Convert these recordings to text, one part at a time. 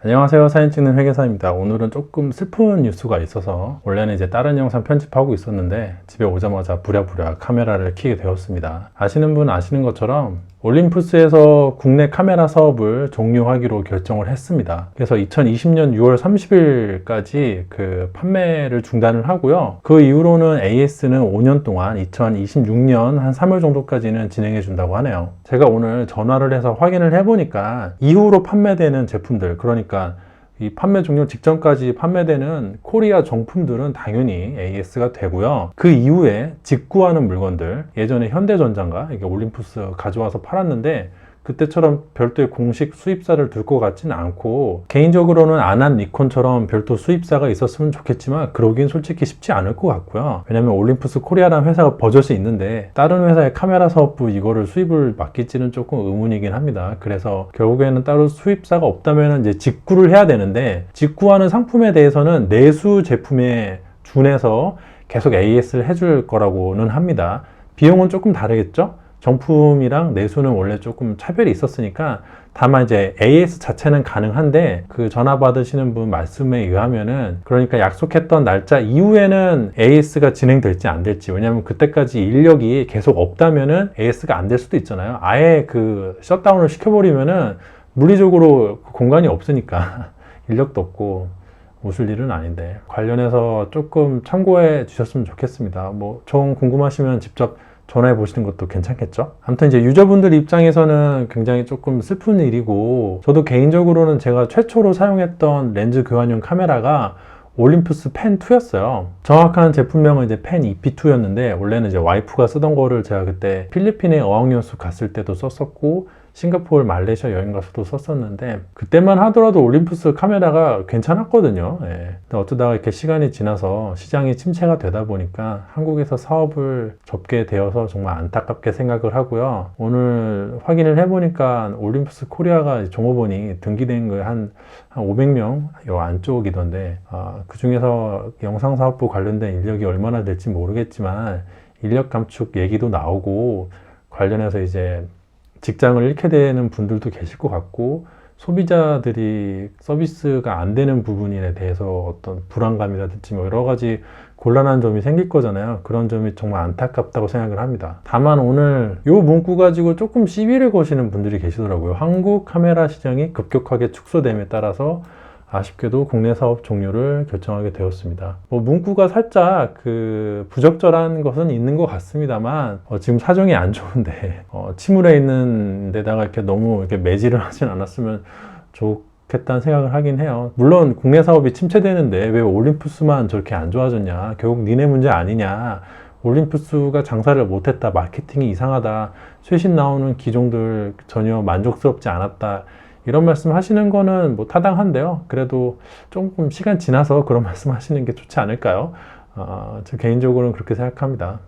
안녕하세요. 사진 찍는 회계사입니다. 오늘은 조금 슬픈 뉴스가 있어서 원래는 이제 다른 영상 편집하고 있었는데 집에 오자마자 부랴부랴 카메라를 켜게 되었습니다. 아시는 분 아시는 것처럼 올림푸스에서 국내 카메라 사업을 종료하기로 결정을 했습니다. 그래서 2020년 6월 30일까지 그 판매를 중단을 하고요. 그 이후로는 AS는 5년 동안 2026년 한 3월 정도까지는 진행해 준다고 하네요. 제가 오늘 전화를 해서 확인을 해보니까 이후로 판매되는 제품들, 그러니까 이 판매 종료 직전까지 판매되는 코리아 정품들은 당연히 AS가 되고요. 그 이후에 직구하는 물건들, 예전에 현대전자인가 이게 올림푸스 가져와서 팔았는데 그때처럼 별도의 공식 수입사를 둘 것 같지는 않고, 개인적으로는 아난 니콘처럼 별도 수입사가 있었으면 좋겠지만 그러긴 솔직히 쉽지 않을 것 같고요. 왜냐면 올림푸스 코리아라는 회사가 버젓이 있는데 다른 회사의 카메라 사업부 이거를 수입을 맡길지는 조금 의문이긴 합니다. 그래서 결국에는 따로 수입사가 없다면 이제 직구를 해야 되는데, 직구하는 상품에 대해서는 내수 제품에 준해서 계속 AS를 해줄 거라고는 합니다. 비용은 조금 다르겠죠? 정품이랑 내수는 원래 조금 차별이 있었으니까, 다만 이제 AS 자체는 가능한데 그 전화 받으시는 분 말씀에 의하면은, 그러니까 약속했던 날짜 이후에는 AS가 진행될지 안 될지, 왜냐면 그때까지 인력이 계속 없다면은 AS가 안 될 수도 있잖아요. 아예 그 셧다운을 시켜버리면은 물리적으로 공간이 없으니까 인력도 없고 웃을 일은 아닌데, 관련해서 조금 참고해 주셨으면 좋겠습니다. 뭐 좀 궁금하시면 직접 전화해 보시는 것도 괜찮겠죠? 아무튼 이제 유저분들 입장에서는 굉장히 조금 슬픈 일이고, 저도 개인적으로는 제가 최초로 사용했던 렌즈 교환용 카메라가 올림푸스 펜 2였어요. 정확한 제품명은 이제 펜 EP2였는데, 원래는 이제 와이프가 쓰던 거를 제가 그때 필리핀에 어학연수 갔을 때도 썼었고, 싱가포르, 말레이시아 여행 가서도 썼었는데, 그때만 하더라도 올림푸스 카메라가 괜찮았거든요. 예. 근데 어쩌다가 이렇게 시간이 지나서 시장이 침체가 되다 보니까 한국에서 사업을 접게 되어서 정말 안타깝게 생각을 하고요. 오늘 확인을 해보니까 올림푸스 코리아가 종업원이 등기된 거 한 500명 요 안쪽이던데, 그 중에서 영상사업부 관련된 인력이 얼마나 될지 모르겠지만 인력 감축 얘기도 나오고, 관련해서 이제 직장을 잃게 되는 분들도 계실 것 같고, 소비자들이 서비스가 안 되는 부분에 대해서 어떤 불안감이라든지 뭐 여러 가지 곤란한 점이 생길 거잖아요. 그런 점이 정말 안타깝다고 생각을 합니다. 다만 오늘 요 문구 가지고 조금 시비를 거시는 분들이 계시더라고요. 한국 카메라 시장이 급격하게 축소됨에 따라서 아쉽게도 국내 사업 종료를 결정하게 되었습니다. 뭐 문구가 살짝 그 부적절한 것은 있는 것 같습니다만, 지금 사정이 안 좋은데 침울해 있는 데다가 이렇게 너무 이렇게 매질을 하진 않았으면 좋겠다는 생각을 하긴 해요. 물론 국내 사업이 침체되는데 왜 올림푸스만 저렇게 안 좋아졌냐, 결국 니네 문제 아니냐, 올림푸스가 장사를 못했다, 마케팅이 이상하다, 최신 나오는 기종들 전혀 만족스럽지 않았다, 이런 말씀 하시는 거는 뭐 타당한데요. 그래도 조금 시간 지나서 그런 말씀 하시는 게 좋지 않을까요? 저 개인적으로는 그렇게 생각합니다.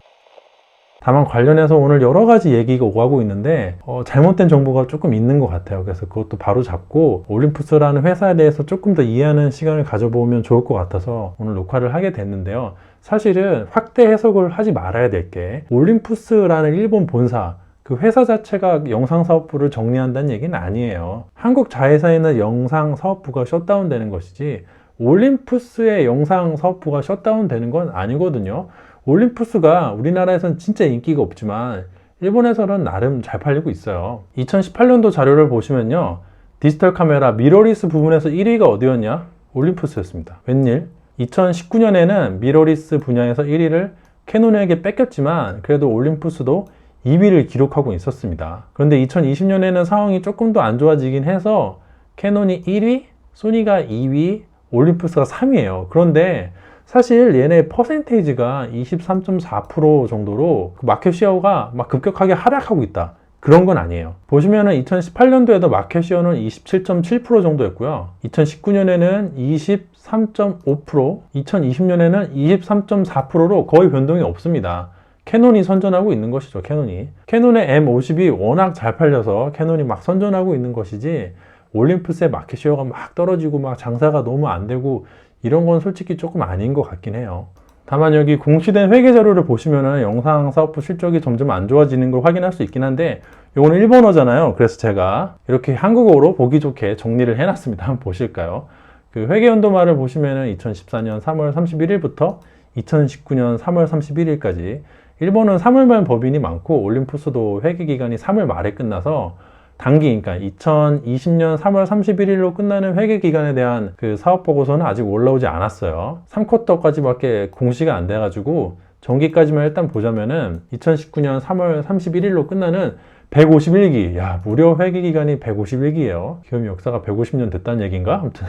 다만 관련해서 오늘 여러 가지 얘기가 오가고 있는데 잘못된 정보가 조금 있는 것 같아요. 그래서 그것도 바로 잡고 올림푸스라는 회사에 대해서 조금 더 이해하는 시간을 가져보면 좋을 것 같아서 오늘 녹화를 하게 됐는데요. 사실은 확대 해석을 하지 말아야 될 게, 올림푸스라는 일본 본사, 그 회사 자체가 영상사업부를 정리한다는 얘기는 아니에요. 한국 자회사에는 영상사업부가 셧다운 되는 것이지 올림푸스의 영상사업부가 셧다운 되는 건 아니거든요. 올림푸스가 우리나라에선 진짜 인기가 없지만 일본에서는 나름 잘 팔리고 있어요. 2018년도 자료를 보시면요, 디지털 카메라 미러리스 부분에서 1위가 어디였냐? 올림푸스였습니다. 웬일? 2019년에는 미러리스 분야에서 1위를 캐논에게 뺏겼지만 그래도 올림푸스도 2위를 기록하고 있었습니다. 그런데 2020년에는 상황이 조금 더 안 좋아지긴 해서 캐논이 1위, 소니가 2위, 올림푸스가 3위예요. 그런데 사실 얘네 퍼센테이지가 23.4% 정도로 마켓 쉐어가 막 급격하게 하락하고 있다, 그런 건 아니에요. 보시면은 2018년도에도 마켓 쉐어는 27.7% 정도였고요. 2019년에는 23.5%, 2020년에는 23.4%로 거의 변동이 없습니다. 캐논이 선전하고 있는 것이죠. 캐논의 M50이 워낙 잘 팔려서 캐논이 막 선전하고 있는 것이지, 올림푸스의 마켓쉐어가 막 떨어지고 막 장사가 너무 안 되고 이런 건 솔직히 조금 아닌 것 같긴 해요. 다만 여기 공시된 회계 자료를 보시면은 영상사업부 실적이 점점 안 좋아지는 걸 확인할 수 있긴 한데, 요거는 일본어잖아요. 그래서 제가 이렇게 한국어로 보기 좋게 정리를 해놨습니다. 한번 보실까요? 그 회계연도말을 보시면은 2014년 3월 31일부터 2019년 3월 31일까지, 일본은 3월 말 법인이 많고 올림푸스도 회계기간이 3월 말에 끝나서 단기, 그러니까 2020년 3월 31일로 끝나는 회계기간에 대한 그 사업보고서는 아직 올라오지 않았어요. 3쿼터까지밖에 공시가 안 돼가지고 정기까지만 일단 보자면은 2019년 3월 31일로 끝나는 151기, 야, 무려 회계기간이 151기예요. 기업 역사가 150년 됐다는 얘기인가? 아무튼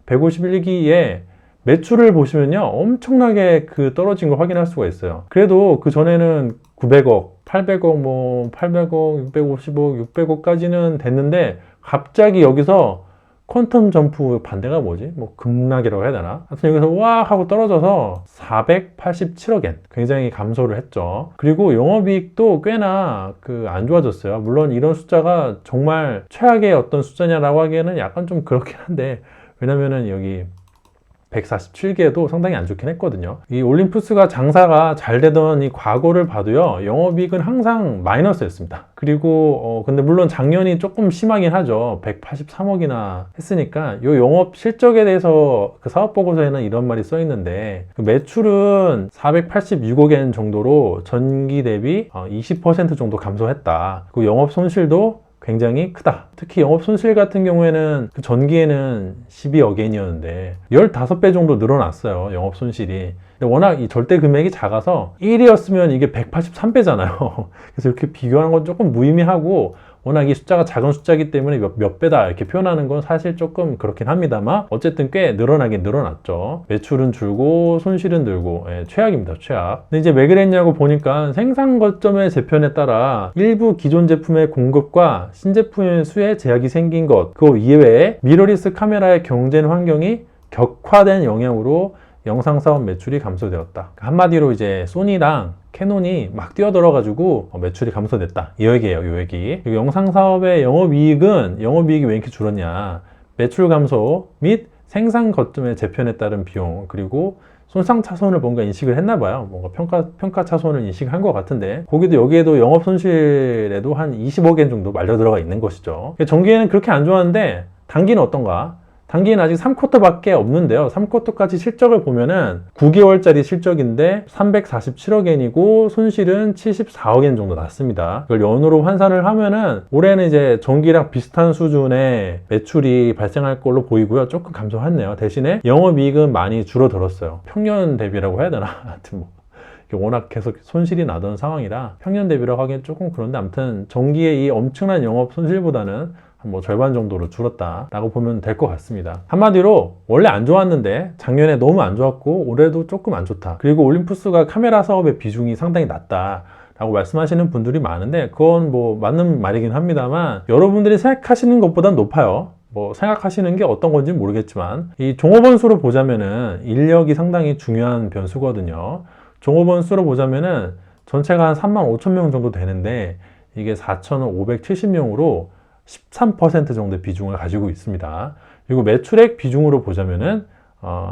151기에 매출을 보시면요, 엄청나게 그 떨어진 걸 확인할 수가 있어요. 그래도 그 전에는 900억, 800억, 800억, 650억, 600억까지는 됐는데, 갑자기 여기서 퀀텀 점프, 반대가 뭐지? 급락이라고 해야 되나? 하여튼 여기서 와 하고 떨어져서 487억엔 굉장히 감소를 했죠. 그리고 영업이익도 꽤나 안 좋아졌어요. 물론 이런 숫자가 정말 최악의 어떤 숫자냐라고 하기에는 약간 좀 그렇긴 한데, 왜냐면은 여기 147개도 상당히 안 좋긴 했거든요. 이 올림푸스가 장사가 잘 되던 이 과거를 봐도요, 영업이익은 항상 마이너스였습니다. 그리고 근데 물론 작년이 조금 심하긴 하죠. 183억이나 했으니까 이 영업 실적에 대해서 그 사업 보고서에는 이런 말이 써 있는데, 그 매출은 486억엔 정도로 전기 대비 20% 정도 감소했다. 그 영업 손실도 굉장히 크다. 특히 영업 손실 같은 경우에는 그 전기에는 12억엔이었는데 15배 정도 늘어났어요, 영업 손실이. 근데 워낙 이 절대 금액이 작아서 1이었으면 이게 183배잖아요. 그래서 이렇게 비교하는 건 조금 무의미하고, 워낙 이 숫자가 작은 숫자이기 때문에 몇 배다 이렇게 표현하는 건 사실 조금 그렇긴 합니다만, 어쨌든 꽤 늘어나긴 늘어났죠. 매출은 줄고 손실은 늘고, 최악입니다, 최악. 근데 이제 왜 그랬냐고 보니까 생산 거점의 재편에 따라 일부 기존 제품의 공급과 신제품의 수에 제약이 생긴 것, 그 이외에 미러리스 카메라의 경쟁 환경이 격화된 영향으로 영상사업 매출이 감소되었다. 한마디로 이제 소니랑 캐논이 막 뛰어들어가지고 매출이 감소됐다, 이 얘기예요, 이 얘기. 그리고 영상사업의 영업이익이 왜 이렇게 줄었냐, 매출 감소 및 생산 거점의 재편에 따른 비용, 그리고 손상 차손을 뭔가 인식을 했나 봐요. 뭔가 평가 차손을 인식한 것 같은데, 거기도 여기에도 영업 손실에도 한 20억엔 정도 말려 들어가 있는 것이죠. 전기에는 그렇게 안 좋았는데 단기는 어떤가? 단기는 아직 3쿼터밖에 없는데요. 3쿼터까지 실적을 보면은 9개월짜리 실적인데 347억엔이고 손실은 74억엔 정도 났습니다. 이걸 연으로 환산을 하면은 올해는 이제 전기랑 비슷한 수준의 매출이 발생할 걸로 보이고요. 조금 감소했네요. 대신에 영업이익은 많이 줄어들었어요. 평년 대비라고 해야 되나? 하여튼 워낙 계속 손실이 나던 상황이라 평년 대비라고 하기엔 조금 그런데, 아무튼 전기의 이 엄청난 영업 손실보다는 절반 정도로 줄었다라고 보면 될 것 같습니다. 한마디로 원래 안 좋았는데 작년에 너무 안 좋았고 올해도 조금 안 좋다. 그리고 올림푸스가 카메라 사업의 비중이 상당히 낮다 라고 말씀하시는 분들이 많은데, 그건 맞는 말이긴 합니다만, 여러분들이 생각하시는 것보단 높아요. 생각하시는 게 어떤 건지 모르겠지만, 이 종업원 수로 보자면은 인력이 상당히 중요한 변수거든요. 종업원 수로 보자면은 전체가 한 35,000명 정도 되는데, 이게 4,570명으로 13% 정도의 비중을 가지고 있습니다. 그리고 매출액 비중으로 보자면은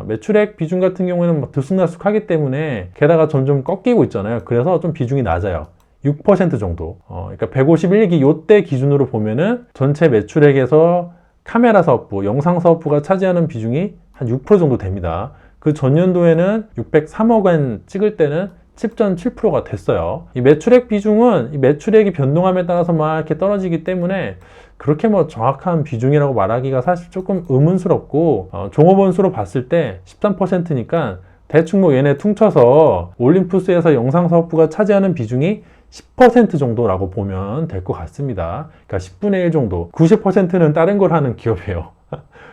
매출액 비중 같은 경우에는 들쑥날쑥하기 때문에 게다가 점점 꺾이고 있잖아요. 그래서 좀 비중이 낮아요. 6% 정도. 그러니까 151기 요때 기준으로 보면은 전체 매출액에서 카메라 사업부, 영상 사업부가 차지하는 비중이 한 6% 정도 됩니다. 그 전년도에는 603억엔 찍을 때는 10.7%가 됐어요. 이 매출액 비중은 이 매출액이 변동함에 따라서 막 이렇게 떨어지기 때문에 그렇게 정확한 비중이라고 말하기가 사실 조금 의문스럽고, 종업원 수로 봤을 때 13%니까 대충 얘네 퉁쳐서 올림푸스에서 영상사업부가 차지하는 비중이 10% 정도라고 보면 될 것 같습니다. 그러니까 10분의 1 정도. 90%는 다른 걸 하는 기업이에요.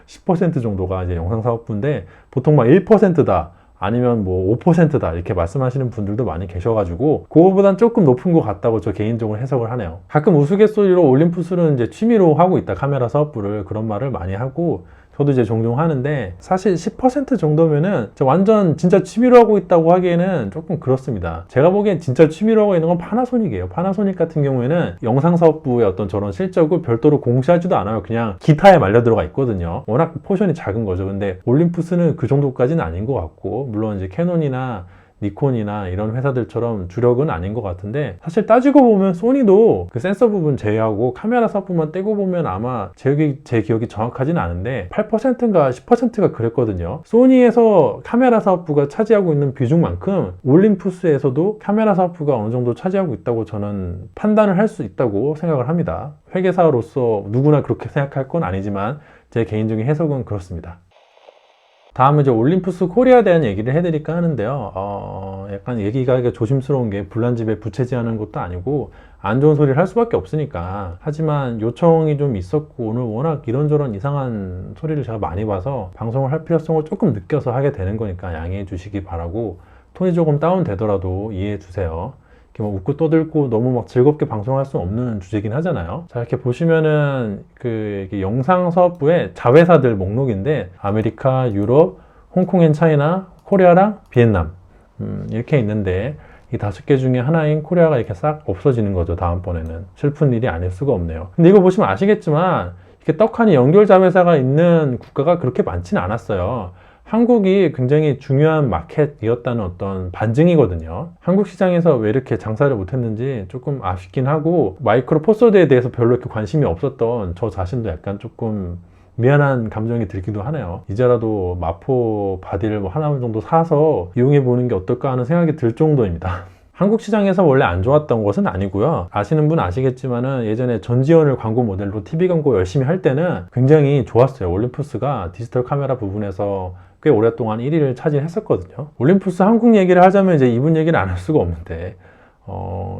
10% 정도가 이제 영상사업부인데, 보통 1%다. 아니면 5%다 이렇게 말씀하시는 분들도 많이 계셔가지고 그거보단 조금 높은 것 같다고 저 개인적으로 해석을 하네요. 가끔 우스갯소리로 올림푸스는 이제 취미로 하고 있다, 카메라 사업부를, 그런 말을 많이 하고, 저도 이제 종종 하는데 사실 10% 정도면은 완전 진짜 취미로 하고 있다고 하기에는 조금 그렇습니다. 제가 보기엔 진짜 취미로 하고 있는 건 파나소닉이에요. 파나소닉 같은 경우에는 영상사업부의 어떤 저런 실적을 별도로 공시하지도 않아요. 그냥 기타에 말려 들어가 있거든요. 워낙 포션이 작은 거죠. 근데 올림푸스는 그 정도까지는 아닌 것 같고, 물론 이제 캐논이나 니콘이나 이런 회사들처럼 주력은 아닌 것 같은데, 사실 따지고 보면 소니도 그 센서 부분 제외하고 카메라 사업부만 떼고 보면 아마 제 기억이 정확하진 않은데 8%인가 10%가 그랬거든요. 소니에서 카메라 사업부가 차지하고 있는 비중만큼 올림푸스에서도 카메라 사업부가 어느 정도 차지하고 있다고 저는 판단을 할 수 있다고 생각을 합니다. 회계사로서 누구나 그렇게 생각할 건 아니지만 제 개인적인 해석은 그렇습니다. 다음은 이제 올림푸스 코리아에 대한 얘기를 해드릴까 하는데요. 약간 얘기가 조심스러운 게 불난집에 부채질하는 것도 아니고 안 좋은 소리를 할 수밖에 없으니까. 하지만 요청이 좀 있었고 오늘 워낙 이런저런 이상한 소리를 제가 많이 봐서 방송을 할 필요성을 조금 느껴서 하게 되는 거니까 양해해 주시기 바라고, 톤이 조금 다운되더라도 이해해 주세요. 뭐 웃고 떠들고 너무 막 즐겁게 방송할 수 없는 주제긴 하잖아요. 자, 이렇게 보시면은 영상 사업부의 자회사들 목록인데 아메리카, 유럽, 홍콩 앤 차이나, 코리아랑 비엔남 이렇게 있는데 이 5개 중에 하나인 코리아가 이렇게 싹 없어지는 거죠. 다음번에는 슬픈 일이 아닐 수가 없네요. 근데 이거 보시면 아시겠지만 이렇게 떡하니 연결 자회사가 있는 국가가 그렇게 많지는 않았어요. 한국이 굉장히 중요한 마켓이었다는 어떤 반증이거든요. 한국 시장에서 왜 이렇게 장사를 못했는지 조금 아쉽긴 하고, 마이크로 포소드에 대해서 별로 이렇게 관심이 없었던 저 자신도 약간 조금 미안한 감정이 들기도 하네요. 이제라도 마포 바디를 뭐 하나 정도 사서 이용해 보는 게 어떨까 하는 생각이 들 정도입니다. 한국 시장에서 원래 안 좋았던 것은 아니고요. 아시는 분 아시겠지만은 예전에 전지현을 광고 모델로 TV 광고 열심히 할 때는 굉장히 좋았어요. 올림푸스가 디지털 카메라 부분에서 꽤 오랫동안 1위를 차지했었거든요. 올림푸스 한국 얘기를 하자면 이제 이분 얘기를 안 할 수가 없는데,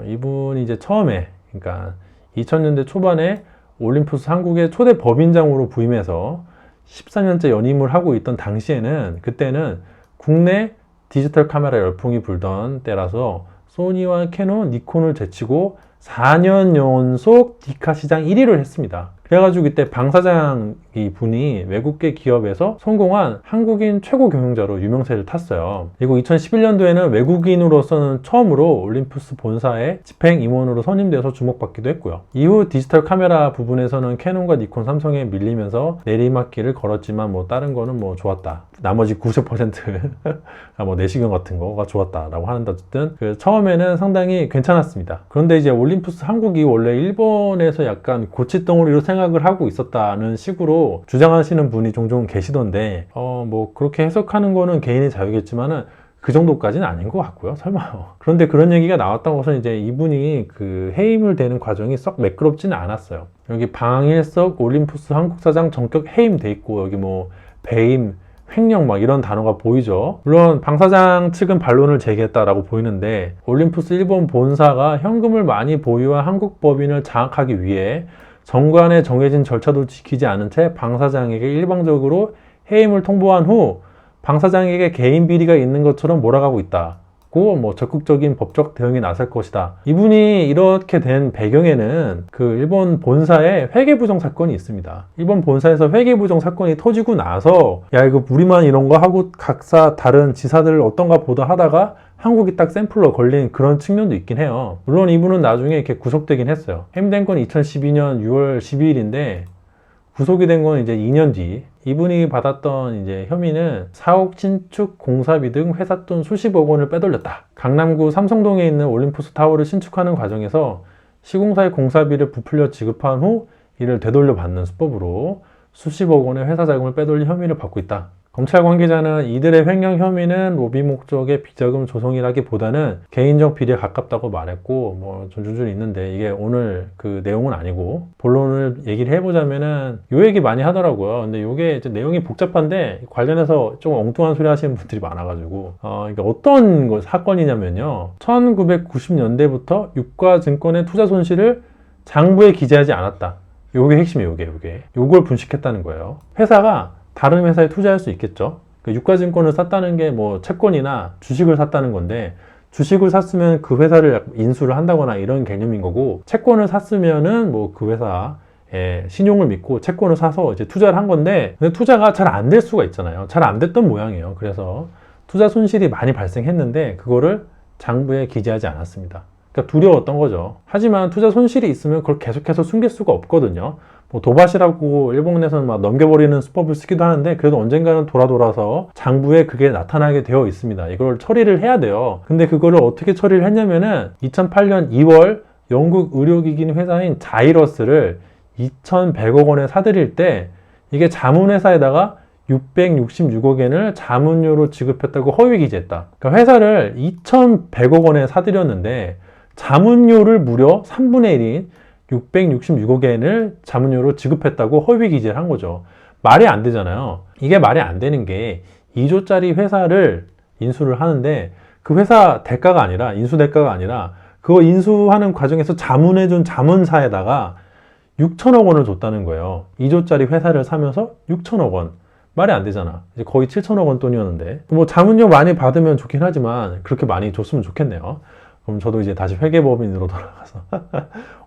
이분이 이제 처음에, 그러니까 2000년대 초반에 올림푸스 한국의 초대 법인장으로 부임해서 14년째 연임을 하고 있던 당시에는, 그때는 국내 디지털 카메라 열풍이 불던 때라서 소니와 캐논, 니콘을 제치고 4년 연속 디카 시장 1위를 했습니다. 그래가지고 이때 방 사장 분이 외국계 기업에서 성공한 한국인 최고 경영자로 유명세를 탔어요. 그리고 2011년도에는 외국인으로서는 처음으로 올림푸스 본사의 집행 임원으로 선임돼서 주목받기도 했고요. 이후 디지털 카메라 부분에서는 캐논과 니콘, 삼성에 밀리면서 내리막길을 걸었지만 뭐 다른 거는 뭐 좋았다. 나머지 90%가 뭐 내시경 같은 거가 좋았다라고 하는데, 어쨌든 처음에는 상당히 괜찮았습니다. 그런데 이제 올림푸스 한국이 원래 일본에서 약간 고치덩어리로 생각을 하고 있었다는 식으로 주장하시는 분이 종종 계시던데, 뭐 그렇게 해석하는 거는 개인의 자유겠지만은 그 정도까지는 아닌 것 같고요. 설마요. 그런데 그런 얘기가 나왔던 것은 이제 이분이 그 해임을 되는 과정이 썩 매끄럽지는 않았어요. 여기 방일석 올림푸스 한국 사장 전격 해임 돼 있고, 여기 뭐 배임, 횡령 막 이런 단어가 보이죠. 물론 방 사장 측은 반론을 제기했다라고 보이는데, 올림푸스 일본 본사가 현금을 많이 보유한 한국 법인을 장악하기 위해 정관에 정해진 절차도 지키지 않은 채 방 사장에게 일방적으로 해임을 통보한 후 방 사장에게 개인 비리가 있는 것처럼 몰아가고 있다고 뭐 적극적인 법적 대응에 나설 것이다. 이분이 이렇게 된 배경에는 그 일본 본사의 회계부정 사건이 있습니다. 일본 본사에서 회계부정 사건이 터지고 나서 야 이거 우리만 이런 거 하고 각사 다른 지사들 어떤가 보다 하다가 한국이 딱 샘플로 걸린 그런 측면도 있긴 해요. 물론 이분은 나중에 이렇게 구속되긴 했어요. 해임된 건 2012년 6월 12일인데 구속이 된 건 이제 2년 뒤. 이분이 받았던 이제 혐의는 사옥 신축 공사비 등 회사 돈 수십억 원을 빼돌렸다. 강남구 삼성동에 있는 올림푸스 타워를 신축하는 과정에서 시공사의 공사비를 부풀려 지급한 후 이를 되돌려 받는 수법으로 수십억 원의 회사 자금을 빼돌린 혐의를 받고 있다. 검찰 관계자는 이들의 횡령 혐의는 로비 목적의 비자금 조성이라기보다는 개인적 비리에 가깝다고 말했고, 뭐 줄줄 있는데 이게 오늘 그 내용은 아니고 본론을 얘기를 해보자면은 요 얘기 많이 하더라고요. 근데 요게 이제 내용이 복잡한데 관련해서 좀 엉뚱한 소리 하시는 분들이 많아가지고 이게 어떤 사건이냐면요, 1990년대부터 유가증권의 투자 손실을 장부에 기재하지 않았다. 요게 핵심이에요. 요걸 분식했다는 거예요. 회사가 다른 회사에 투자할 수 있겠죠. 유가증권을 샀다는 게 뭐 채권이나 주식을 샀다는 건데, 주식을 샀으면 그 회사를 인수를 한다거나 이런 개념인 거고, 채권을 샀으면은 뭐 그 회사 신용을 믿고 채권을 사서 이제 투자를 한 건데, 근데 투자가 잘 안 될 수가 있잖아요. 잘 안 됐던 모양이에요. 그래서 투자 손실이 많이 발생했는데 그거를 장부에 기재하지 않았습니다. 그러니까 두려웠던 거죠. 하지만 투자 손실이 있으면 그걸 계속해서 숨길 수가 없거든요. 뭐 도밭이라고 일본 내에서는 막 넘겨버리는 수법을 쓰기도 하는데, 그래도 언젠가는 돌아서 장부에 그게 나타나게 되어 있습니다. 이걸 처리를 해야 돼요. 근데 그거를 어떻게 처리를 했냐면은 2008년 2월 영국 의료기기 회사인 자이러스를 2,100억 원에 사들일 때 이게 자문회사에다가 666억엔을 자문료로 지급했다고 허위 기재했다. 그러니까 회사를 2,100억 원에 사들였는데 자문료를 무려 3분의 1인 666억엔을 자문료로 지급했다고 허위 기재를 한 거죠. 말이 안 되잖아요. 이게 말이 안 되는 게 2조짜리 회사를 인수를 하는데 그 회사 대가가 아니라, 인수 대가가 아니라 그거 인수하는 과정에서 자문해준 자문사에다가 6천억 원을 줬다는 거예요. 2조짜리 회사를 사면서 6천억 원. 말이 안 되잖아. 이제 거의 7천억 원 돈이었는데. 뭐 자문료 많이 받으면 좋긴 하지만 그렇게 많이 줬으면 좋겠네요. 그럼 저도 이제 다시 회계법인으로 돌아가서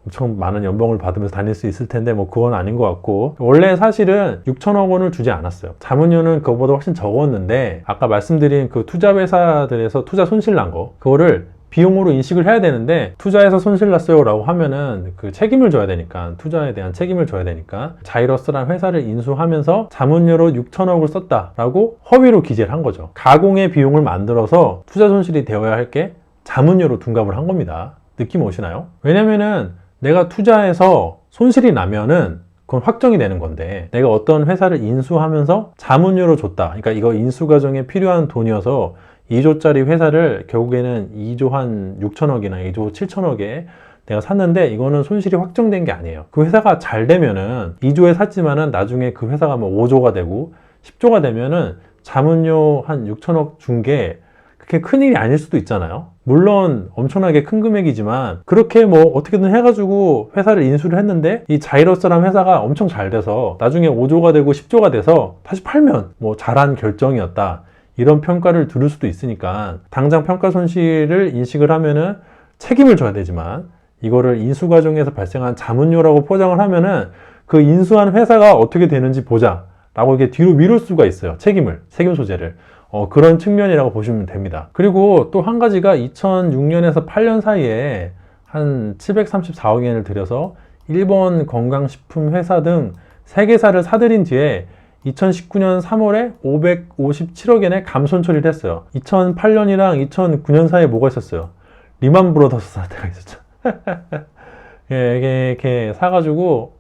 엄청 많은 연봉을 받으면서 다닐 수 있을 텐데, 뭐 그건 아닌 것 같고, 원래 사실은 6천억 원을 주지 않았어요. 자문료는 그거보다 훨씬 적었는데 아까 말씀드린 그 투자 회사들에서 투자 손실 난 거, 그거를 비용으로 인식을 해야 되는데 투자해서 손실 났어요 라고 하면은 그 책임을 져야 되니까, 투자에 대한 책임을 져야 되니까 자이러스라는 회사를 인수하면서 자문료로 6천억을 썼다 라고 허위로 기재를 한 거죠. 가공의 비용을 만들어서 투자 손실이 되어야 할 게 자문료로 둔갑을 한 겁니다. 느낌 오시나요? 왜냐면은 내가 투자해서 손실이 나면은 그건 확정이 되는 건데, 내가 어떤 회사를 인수하면서 자문료로 줬다, 그러니까 이거 인수 과정에 필요한 돈이어서 2조짜리 회사를 결국에는 2조 한 6천억이나 2조 7천억에 내가 샀는데 이거는 손실이 확정된 게 아니에요. 그 회사가 잘 되면은 2조에 샀지만은 나중에 그 회사가 뭐 5조가 되고 10조가 되면은 자문료 한 6천억 준 게 그렇게 큰일이 아닐 수도 있잖아요. 물론 엄청나게 큰 금액이지만 그렇게 뭐 어떻게든 해가지고 회사를 인수를 했는데 이 자이러스라는 회사가 엄청 잘 돼서 나중에 5조가 되고 10조가 돼서 다시 팔면 뭐 잘한 결정이었다, 이런 평가를 들을 수도 있으니까 당장 평가 손실을 인식을 하면은 책임을 져야 되지만, 이거를 인수 과정에서 발생한 자문료라고 포장을 하면은 그 인수한 회사가 어떻게 되는지 보자 라고 이게 뒤로 미룰 수가 있어요. 책임 소재를. 그런 측면이라고 보시면 됩니다. 그리고 또 한 가지가 2006년에서 8년 사이에 한 734억엔을 들여서 일본 건강식품 회사 등 3개사를 사들인 뒤에 2019년 3월에 557억엔의 감손 처리를 했어요. 2008년이랑 2009년 사이에 뭐가 있었어요? 리만 브로더스 사태가 있었죠. 이렇게 사가지고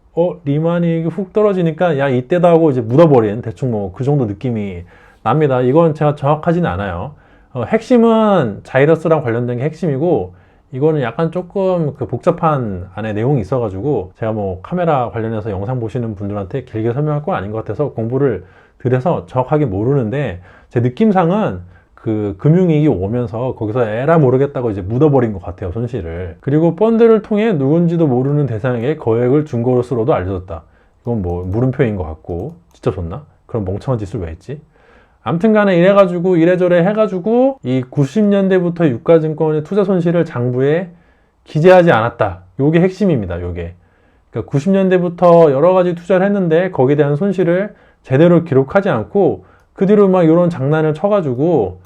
리만이 훅 떨어지니까 야 이때다 하고 이제 묻어버린, 대충 뭐 그 정도 느낌이 납니다. 이건 제가 정확하지는 않아요. 핵심은 자이러스랑 관련된 게 핵심이고, 이거는 약간 조금 그 복잡한 안에 내용이 있어가지고 제가 뭐 카메라 관련해서 영상 보시는 분들한테 길게 설명할 건 아닌 것 같아서 공부를 들여서 정확하게 모르는데, 제 느낌상은 그 금융위기 오면서 거기서 에라 모르겠다고 이제 묻어버린 것 같아요, 손실을. 그리고 펀드를 통해 누군지도 모르는 대상에게 거액을 준 것으로도 알려졌다. 이건 뭐 물음표인 것 같고, 진짜 줬나? 그런 멍청한 짓을 왜 했지? 아무튼 간에 이래가지고 이래저래 해가지고 이 90년대부터 유가증권의 투자 손실을 장부에 기재하지 않았다. 요게 핵심입니다. 요게. 그러니까 90년대부터 여러 가지 투자를 했는데 거기에 대한 손실을 제대로 기록하지 않고 그 뒤로 막 이런 장난을 쳐가지고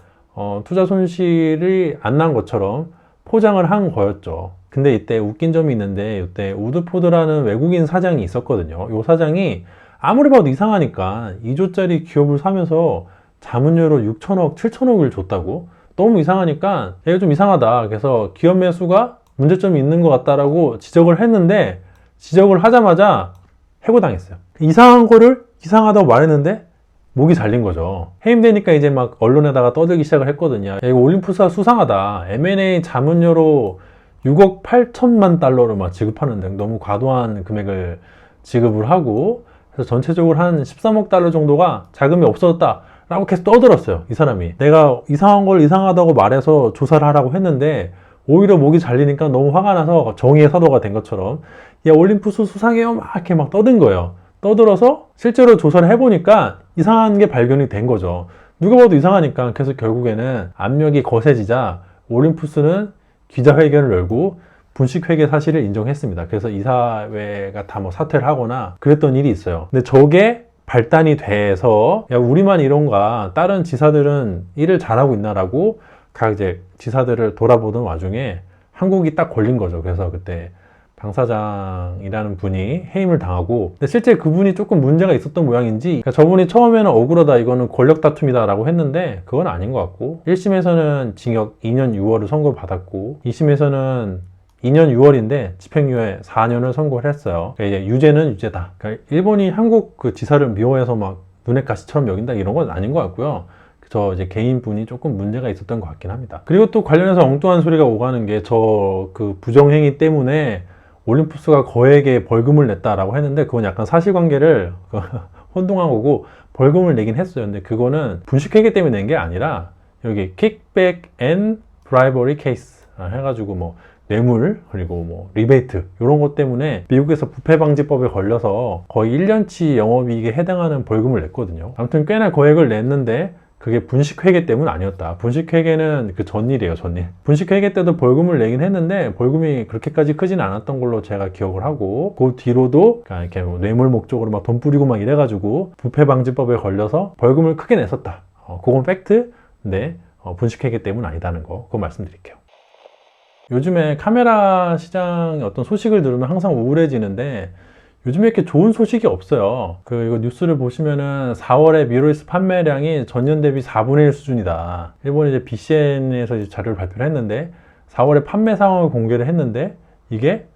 투자 손실이 안 난 것처럼 포장을 한 거였죠. 근데 이때 웃긴 점이 있는데, 이때 우드포드라는 외국인 사장이 있었거든요. 이 사장이 아무리 봐도 이상하니까 2조짜리 기업을 사면서 자문료로 6천억, 7천억을 줬다고? 너무 이상하니까 얘가 좀 이상하다. 그래서 기업 매수가 문제점이 있는 것 같다라고 지적을 했는데, 지적을 하자마자 해고당했어요. 이상한 거를 이상하다고 말했는데 목이 잘린 거죠. 해임되니까 이제 막 언론에다가 떠들기 시작을 했거든요. 야, 이거 올림푸스가 수상하다. M&A 자문료로 6억 8천만 달러를 막 지급하는데 너무 과도한 금액을 지급을 하고, 그래서 전체적으로 한 13억 달러 정도가 자금이 없어졌다 라고 계속 떠들었어요. 이 사람이 내가 이상한 걸 이상하다고 말해서 조사를 하라고 했는데 오히려 목이 잘리니까 너무 화가 나서 정의의 사도가 된 것처럼 야 올림푸스 수상해요 막 이렇게 막 떠든 거예요. 떠들어서 실제로 조사를 해보니까 이상한 게 발견이 된 거죠. 누가 봐도 이상하니까. 그래서 결국에는 압력이 거세지자 올림푸스는 기자회견을 열고 분식회계 사실을 인정했습니다. 그래서 이사회가 다 뭐 사퇴를 하거나 그랬던 일이 있어요. 근데 저게 발단이 돼서 야, 우리만 이런가, 다른 지사들은 일을 잘하고 있나라고 각 이제 지사들을 돌아보던 와중에 한국이 딱 걸린 거죠. 그래서 그때 당사장이라는 분이 해임을 당하고, 근데 실제 그분이 조금 문제가 있었던 모양인지, 그러니까 저분이 처음에는 억울하다, 이거는 권력 다툼이다 라고 했는데 그건 아닌 것 같고, 1심에서는 징역 2년 6월을 선고받았고 2심에서는 2년 6월인데 집행유예 4년을 선고를 했어요. 그러니까 이제 유죄는 유죄다. 그러니까 일본이 한국 그 지사를 미워해서 막 눈엣 가시처럼 여긴다 이런 건 아닌 것 같고요. 저 이제 개인분이 조금 문제가 있었던 것 같긴 합니다. 그리고 또 관련해서 엉뚱한 소리가 오가는 게, 저 그 부정행위 때문에 올림푸스가 거액의 벌금을 냈다라고 했는데 그건 약간 사실관계를 혼동한 거고, 벌금을 내긴 했어요. 근데 그거는 분식회계 때문에 낸 게 아니라 여기 킥백 앤 브라이버리 케이스 해가지고 뭐 뇌물 그리고 뭐 리베이트 이런 것 때문에 미국에서 부패방지법에 걸려서 거의 1년치 영업이익에 해당하는 벌금을 냈거든요. 아무튼 꽤나 거액을 냈는데 그게 분식회계 때문 아니었다. 분식회계는 그 전일이에요, 전일. 분식회계 때도 벌금을 내긴 했는데 벌금이 그렇게까지 크진 않았던 걸로 제가 기억을 하고, 그 뒤로도 이렇게 뭐 뇌물 목적으로 막 돈 뿌리고 막 이래가지고 부패방지법에 걸려서 벌금을 크게 냈었다. 그건 팩트. 근데 분식회계 때문 아니다는 거, 그거 말씀드릴게요. 요즘에 카메라 시장의 어떤 소식을 들으면 항상 우울해지는데, 요즘에 이렇게 좋은 소식이 없어요. 이거 뉴스를 보시면은 4월에 미러리스 판매량이 전년 대비 4분의 1 수준이다. 일본이 이제 BCN에서 이제 자료를 발표를 했는데 4월에 판매 상황을 공개를 했는데 이게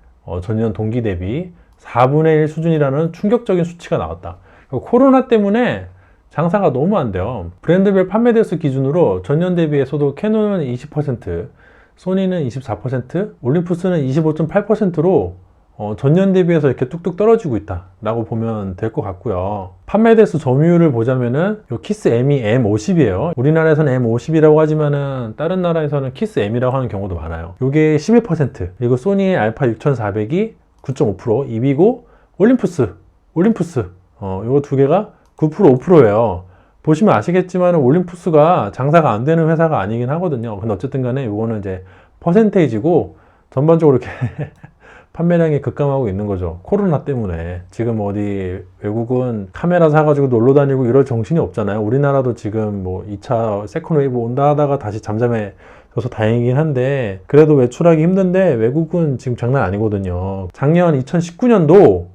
전년 동기 대비 4분의 1 수준이라는 충격적인 수치가 나왔다. 코로나 때문에 장사가 너무 안 돼요. 브랜드별 판매 대수 기준으로 전년 대비해서도 캐논은 20%, 소니는 24%, 올림푸스는 25.8%로 전년 대비해서 이렇게 뚝뚝 떨어지고 있다 라고 보면 될 것 같고요. 판매 대수 점유율을 보자면은 요 키스 M이 M50이에요. 우리나라에서는 M50이라고 하지만은 다른 나라에서는 키스 M이라고 하는 경우도 많아요. 요게 11%, 그리고 소니의 알파 6400이 9.5% 2위고, 올림푸스 요거 두 개가 9% 5%예요. 보시면 아시겠지만 올림푸스가 장사가 안 되는 회사가 아니긴 하거든요. 근데 어쨌든 간에 요거는 이제 퍼센테이지고 전반적으로 이렇게 판매량이 급감하고 있는 거죠. 코로나 때문에. 지금 어디 외국은 카메라 사가지고 놀러 다니고 이럴 정신이 없잖아요. 우리나라도 지금 뭐 2차 세컨 웨이브 온다 하다가 다시 잠잠해져서 다행이긴 한데, 그래도 외출하기 힘든데 외국은 지금 장난 아니거든요. 작년 2019년도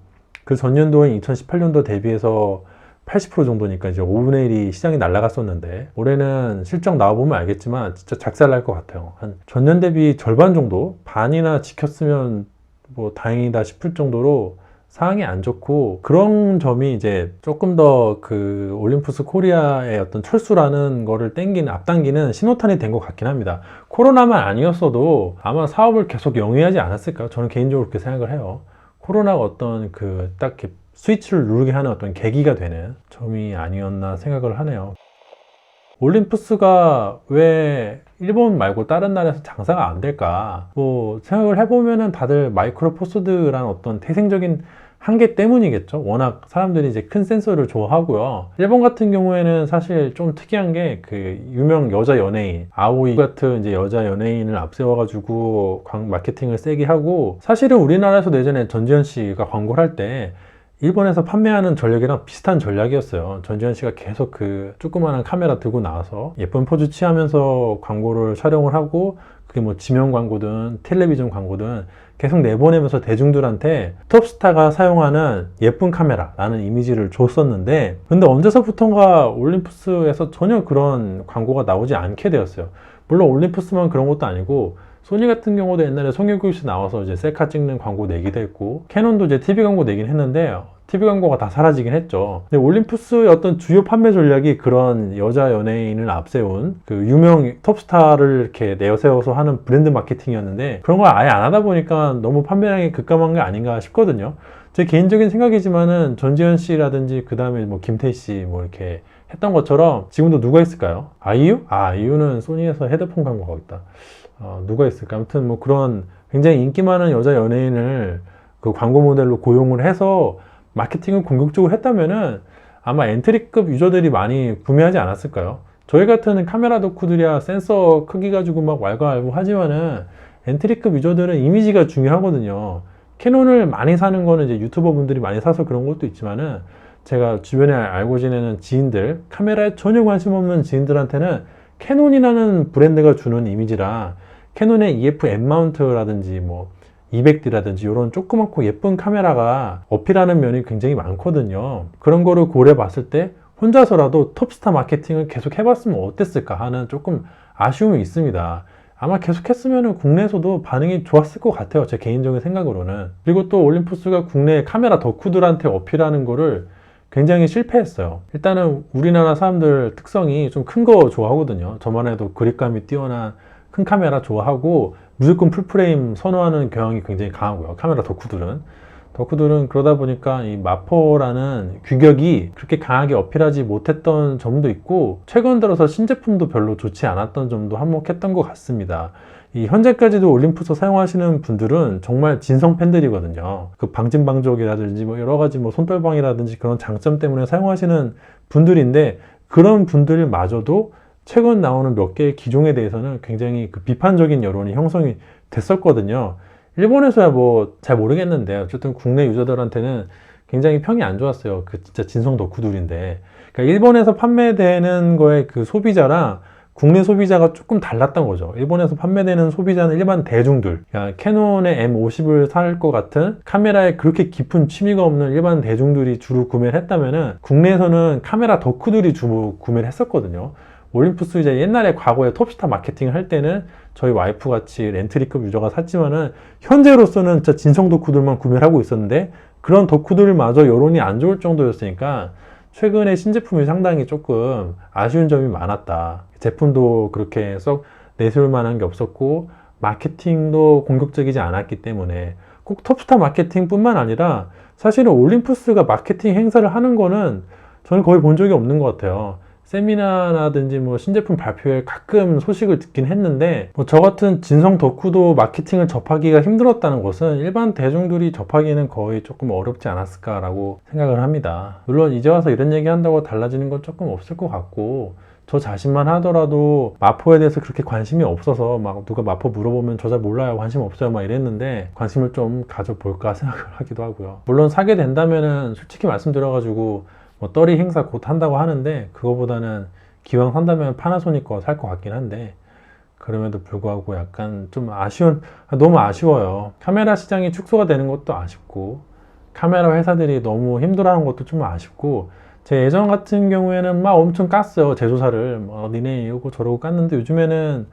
그 전년도인 2018년도 대비해서 80% 정도니까 이제 5분의 1이 시장이 날아갔었는데, 올해는 실적 나와보면 알겠지만 진짜 작살날 것 같아요. 한 전년 대비 절반 정도, 반이나 지켰으면 뭐 다행이다 싶을 정도로 상황이 안 좋고, 그런 점이 이제 조금 더 그 올림푸스 코리아의 어떤 철수라는 거를 앞당기는 신호탄이 된 것 같긴 합니다. 코로나만 아니었어도 아마 사업을 계속 영위하지 않았을까요? 저는 개인적으로 그렇게 생각을 해요. 코로나가 어떤 딱 스위치를 누르게 하는 어떤 계기가 되는 점이 아니었나 생각을 하네요. 올림푸스가 왜 일본 말고 다른 나라에서 장사가 안 될까? 뭐 생각을 해보면은 다들 마이크로 포스드라는 어떤 태생적인 한계 때문이겠죠. 워낙 사람들이 이제 큰 센서를 좋아하고요. 일본 같은 경우에는 사실 좀 특이한 게, 그 유명 여자 연예인 아오이 같은 이제 여자 연예인을 앞세워가지고 마케팅을 세게 하고, 사실은 우리나라에서도 예전에 전지현 씨가 광고를 할 때 일본에서 판매하는 전략이랑 비슷한 전략이었어요. 전지현 씨가 계속 그 조그마한 카메라 들고 나와서 예쁜 포즈 취하면서 광고를 촬영을 하고, 그게 뭐 지명 광고든 텔레비전 광고든 계속 내보내면서 대중들한테 톱스타가 사용하는 예쁜 카메라라는 이미지를 줬었는데, 근데 언제서부턴가 올림푸스에서 전혀 그런 광고가 나오지 않게 되었어요. 물론 올림푸스만 그런 것도 아니고 소니 같은 경우도 옛날에 송혜교 씨 나와서 이제 셀카 찍는 광고 내기도 했고, 캐논도 이제 TV 광고 내긴 했는데 TV 광고가 다 사라지긴 했죠. 근데 올림푸스의 어떤 주요 판매 전략이 그런 여자 연예인을 앞세운 그 유명 톱스타를 이렇게 내세워서 하는 브랜드 마케팅이었는데, 그런 걸 아예 안 하다 보니까 너무 판매량이 급감한 게 아닌가 싶거든요. 제 개인적인 생각이지만은 전지현 씨라든지 그 다음에 뭐 김태희 씨 뭐 이렇게 했던 것처럼 지금도 누가 있을까요? 아이유? 아이유는 소니에서 헤드폰 광고가 있다. 누가 있을까? 아무튼 뭐 그런 굉장히 인기 많은 여자 연예인을 그 광고 모델로 고용을 해서 마케팅을 공격적으로 했다면은 아마 엔트리급 유저들이 많이 구매하지 않았을까요? 저희 같은 카메라 덕후들이야 센서 크기 가지고 막 왈가왈부 하지만은 엔트리급 유저들은 이미지가 중요하거든요. 캐논을 많이 사는 거는 이제 유튜버 분들이 많이 사서 그런 것도 있지만은, 제가 주변에 알고 지내는 지인들, 카메라에 전혀 관심 없는 지인들한테는 캐논이라는 브랜드가 주는 이미지라, 캐논의 EF M 마운트라든지 뭐 200D라든지 이런 조그맣고 예쁜 카메라가 어필하는 면이 굉장히 많거든요. 그런 거를 고려해 봤을 때 혼자서라도 톱스타 마케팅을 계속 해봤으면 어땠을까 하는 조금 아쉬움이 있습니다. 아마 계속 했으면 국내에서도 반응이 좋았을 것 같아요, 제 개인적인 생각으로는. 그리고 또 올림푸스가 국내 카메라 덕후들한테 어필하는 거를 굉장히 실패했어요. 일단은 우리나라 사람들 특성이 좀 큰 거 좋아하거든요. 저만 해도 그립감이 뛰어난 큰 카메라 좋아하고 무조건 풀프레임 선호하는 경향이 굉장히 강하고요. 카메라 덕후들은 그러다 보니까 이 마포라는 규격이 그렇게 강하게 어필하지 못했던 점도 있고, 최근 들어서 신제품도 별로 좋지 않았던 점도 한몫했던 것 같습니다. 이 현재까지도 올림푸스 사용하시는 분들은 정말 진성 팬들이거든요. 그 방진방족이라든지 뭐 여러 가지 뭐 손떨방이라든지 그런 장점 때문에 사용하시는 분들인데, 그런 분들마저도 최근 나오는 몇 개의 기종에 대해서는 굉장히 그 비판적인 여론이 형성이 됐었거든요. 일본에서야 뭐 잘 모르겠는데 어쨌든 국내 유저들한테는 굉장히 평이 안 좋았어요. 그 진짜 진성 덕후들인데. 그러니까 일본에서 판매되는 거에 그 소비자랑 국내 소비자가 조금 달랐던 거죠. 일본에서 판매되는 소비자는 일반 대중들, 그러니까 캐논의 M50을 살 것 같은 카메라에 그렇게 깊은 취미가 없는 일반 대중들이 주로 구매를 했다면은, 국내에서는 카메라 덕후들이 주로 구매를 했었거든요. 올림푸스 이제 옛날에 과거에 톱스타 마케팅을 할 때는 저희 와이프 같이 렌트리급 유저가 샀지만은, 현재로서는 진짜 진성 덕후들만 구매를 하고 있었는데, 그런 덕후들마저 여론이 안 좋을 정도였으니까 최근에 신제품이 상당히 조금 아쉬운 점이 많았다. 제품도 그렇게 썩 내세울 만한 게 없었고, 마케팅도 공격적이지 않았기 때문에, 꼭 톱스타 마케팅 뿐만 아니라 사실은 올림푸스가 마케팅 행사를 하는 거는 저는 거의 본 적이 없는 것 같아요. 세미나라든지 뭐 신제품 발표회 가끔 소식을 듣긴 했는데, 뭐 저 같은 진성 덕후도 마케팅을 접하기가 힘들었다는 것은 일반 대중들이 접하기에는 거의 조금 어렵지 않았을까라고 생각을 합니다. 물론 이제 와서 이런 얘기 한다고 달라지는 건 조금 없을 것 같고, 저 자신만 하더라도 마포에 대해서 그렇게 관심이 없어서 막 누가 마포 물어보면 저 잘 몰라요, 관심 없어요 막 이랬는데, 관심을 좀 가져볼까 생각을 하기도 하고요. 물론 사게 된다면은 솔직히 말씀드려가지고 뭐 떨이 행사 곧 한다고 하는데, 그거보다는 기왕 산다면 파나소닉 거 살 것 같긴 한데, 그럼에도 불구하고 약간 좀 너무 아쉬워요. 카메라 시장이 축소가 되는 것도 아쉽고, 카메라 회사들이 너무 힘들어하는 것도 좀 아쉽고, 제 예전 같은 경우에는 막 엄청 깠어요, 제조사를. 니네 이러고 저러고 깠는데, 요즘에는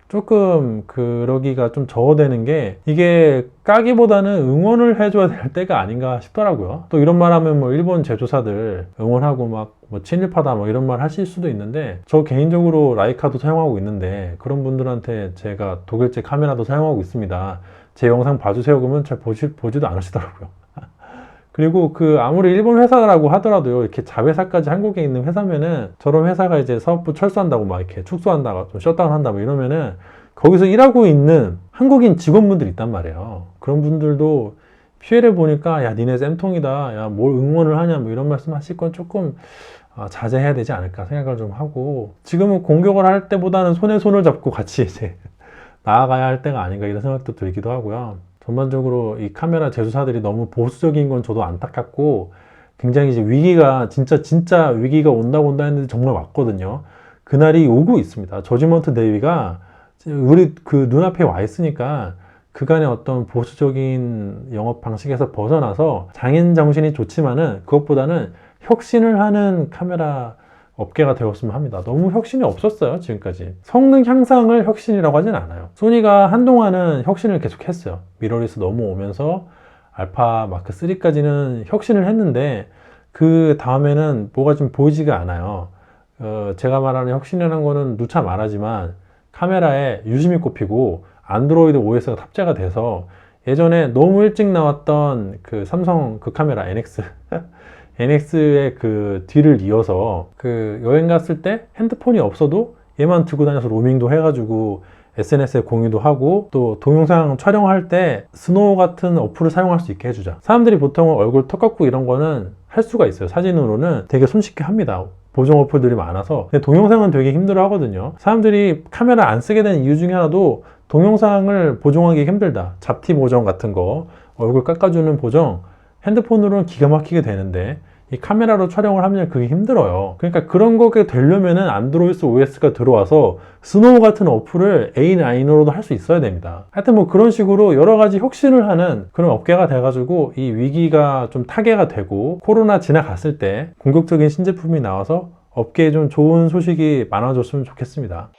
조금 그러기가 좀 저어되는 게, 이게 까기보다는 응원을 해줘야 될 때가 아닌가 싶더라고요. 또 이런 말 하면 뭐 일본 제조사들 응원하고 막 뭐 친일파다 뭐 이런 말 하실 수도 있는데, 저 개인적으로 라이카도 사용하고 있는데, 그런 분들한테 제가 독일제 카메라도 사용하고 있습니다. 제 영상 봐주세요 그러면 잘 보지도 않으시더라고요. 그리고 그 아무리 일본 회사라고 하더라도요, 이렇게 자회사까지 한국에 있는 회사면은, 저런 회사가 이제 사업부 철수한다고 막 이렇게 축소한다고 좀 셧다운 한다고 이러면은, 거기서 일하고 있는 한국인 직원분들 있단 말이에요. 그런 분들도 피해를 보니까, 야 니네 쌤통이다, 야 뭘 응원을 하냐 뭐 이런 말씀 하실 건 조금 자제해야 되지 않을까 생각을 좀 하고, 지금은 공격을 할 때보다는 손에 손을 잡고 같이 이제 나아가야 할 때가 아닌가 이런 생각도 들기도 하고요. 전반적으로 이 카메라 제조사들이 너무 보수적인 건 저도 안타깝고, 굉장히 이제 위기가 진짜 위기가 온다 했는데 정말 왔거든요. 그날이 오고 있습니다. 저지먼트 네이비가 우리 그 눈앞에 와 있으니까, 그간의 어떤 보수적인 영업 방식에서 벗어나서, 장인 정신이 좋지만은 그것보다는 혁신을 하는 카메라 업계가 되었으면 합니다. 너무 혁신이 없었어요, 지금까지. 성능 향상을 혁신이라고 하진 않아요. 소니가 한동안은 혁신을 계속 했어요. 미러리스 넘어오면서 알파 마크 3까지는 혁신을 했는데, 그 다음에는 뭐가 좀 보이지가 않아요. 제가 말하는 혁신이라는 거는 누차 말하지만, 카메라에 유심히 꼽히고 안드로이드 OS가 탑재가 돼서, 예전에 너무 일찍 나왔던 그 삼성 그 카메라 NX의 그 뒤를 이어서, 그 여행 갔을 때 핸드폰이 없어도 얘만 들고 다녀서 로밍도 해가지고 SNS에 공유도 하고, 또 동영상 촬영할 때 스노우 같은 어플을 사용할 수 있게 해주자. 사람들이 보통 얼굴 턱 깎고 이런 거는 할 수가 있어요. 사진으로는 되게 손쉽게 합니다. 보정 어플들이 많아서. 근데 동영상은 되게 힘들어 하거든요. 사람들이 카메라 안 쓰게 된 이유 중에 하나도 동영상을 보정하기 힘들다. 잡티 보정 같은 거, 얼굴 깎아주는 보정, 핸드폰으로는 기가 막히게 되는데 이 카메라로 촬영을 하면 그게 힘들어요. 그러니까 그런 거게 되려면은 안드로이드 OS가 들어와서 스노우 같은 어플을 A9으로도 할 수 있어야 됩니다. 하여튼 뭐 그런 식으로 여러 가지 혁신을 하는 그런 업계가 돼가지고 이 위기가 좀 타개가 되고 코로나 지나갔을 때 공격적인 신제품이 나와서 업계에 좀 좋은 소식이 많아졌으면 좋겠습니다.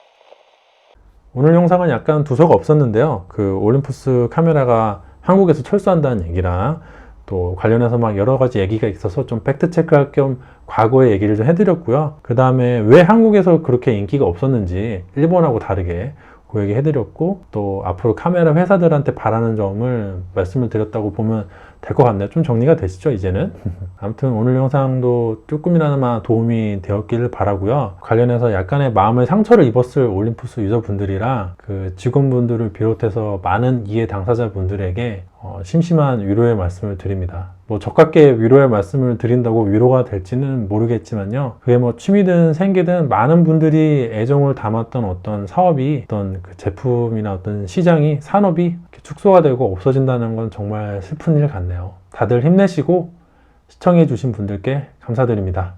오늘 영상은 약간 두서가 없었는데요. 그 올림푸스 카메라가 한국에서 철수한다는 얘기랑 또 관련해서 막 여러 가지 얘기가 있어서 좀 팩트 체크할 겸 과거의 얘기를 좀 해드렸고요. 그 다음에 왜 한국에서 그렇게 인기가 없었는지 일본하고 다르게 그 얘기 해드렸고, 또 앞으로 카메라 회사들한테 바라는 점을 말씀을 드렸다고 보면 될 것 같네요. 좀 정리가 되시죠 이제는? 아무튼 오늘 영상도 조금이나마 도움이 되었기를 바라고요. 관련해서 약간의 마음의 상처를 입었을 올림푸스 유저분들이랑 그 직원분들을 비롯해서 많은 이해 당사자분들에게 심심한 위로의 말씀을 드립니다. 뭐 적합게 위로의 말씀을 드린다고 위로가 될지는 모르겠지만요. 그게 뭐 취미든 생계든 많은 분들이 애정을 담았던 어떤 사업이, 어떤 그 제품이나 어떤 시장이, 산업이 이렇게 축소가 되고 없어진다는 건 정말 슬픈 일 같네요. 다들 힘내시고 시청해 주신 분들께 감사드립니다.